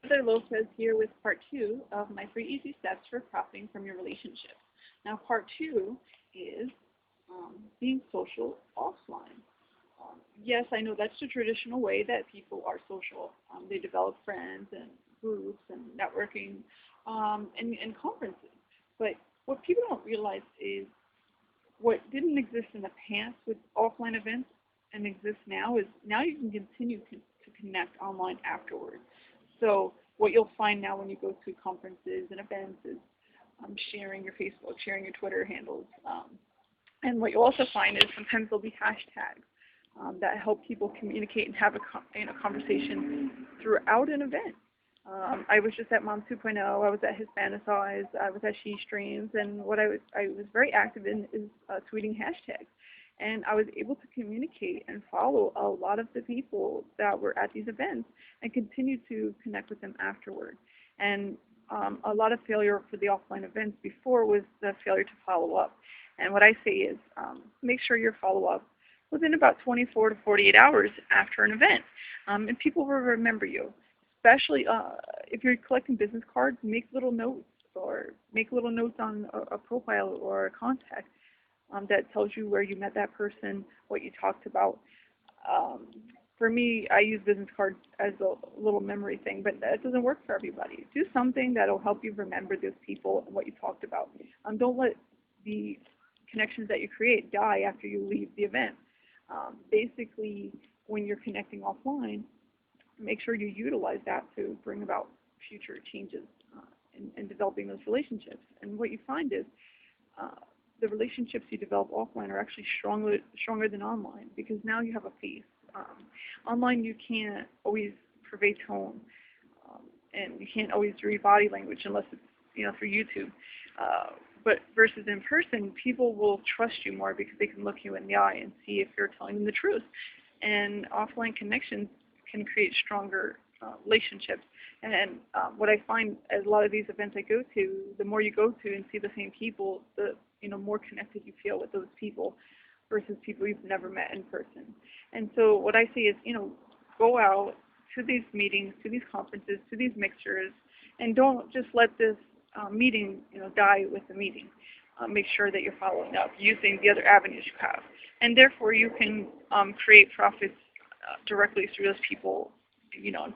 Heather Lopez here with part two of my 3 easy steps for profiting from your relationships. Now, part two is being social offline. Yes, I know that's the traditional way that people are social. They develop friends and groups and networking and conferences. But what people don't realize is what didn't exist in the past with offline events and exists now is now you can continue to connect online afterwards. So what you'll find now when you go to conferences and events is sharing your Facebook, sharing your Twitter handles. And what you'll also find is sometimes there'll be hashtags that help people communicate and have a conversation throughout an event. I was just at Mom 2.0. I was at Hispanicize. I was at She Streams, and what I was very active in is tweeting hashtags, and I was able to communicate and follow a lot of the people that were at these events, and continue to connect with them afterward. And a lot of failure for the offline events before was the failure to follow up. And what I say is make sure your follow up within about 24 to 48 hours after an event, and people will remember you. Especially if you're collecting business cards, make little notes on a profile or a contact that tells you where you met that person, what you talked about. Um, for me, I use business cards as a little memory thing, but that doesn't work for everybody. Do something that'll help you remember those people and what you talked about. Don't let the connections that you create die after you leave the event. Basically, when you're connecting offline, make sure you utilize that to bring about future changes in developing those relationships. And what you find is uh, the relationships you develop offline are actually stronger than online because now you have a face. Online, you can't always purvey tone, and you can't always read body language unless it's through YouTube. But versus in person, people will trust you more because they can look you in the eye and see if you're telling them the truth. And offline connections can create stronger relationships. And what I find at a lot of these events I go to, the more you go to and see the same people, the more connected you feel with those people versus people you've never met in person. And so what I say is, go out to these meetings, to these conferences, to these mixtures, and don't just let this meeting, die with the meeting. Make sure that you're following up using the other avenues you have, and therefore you can create profits directly through those people, in person.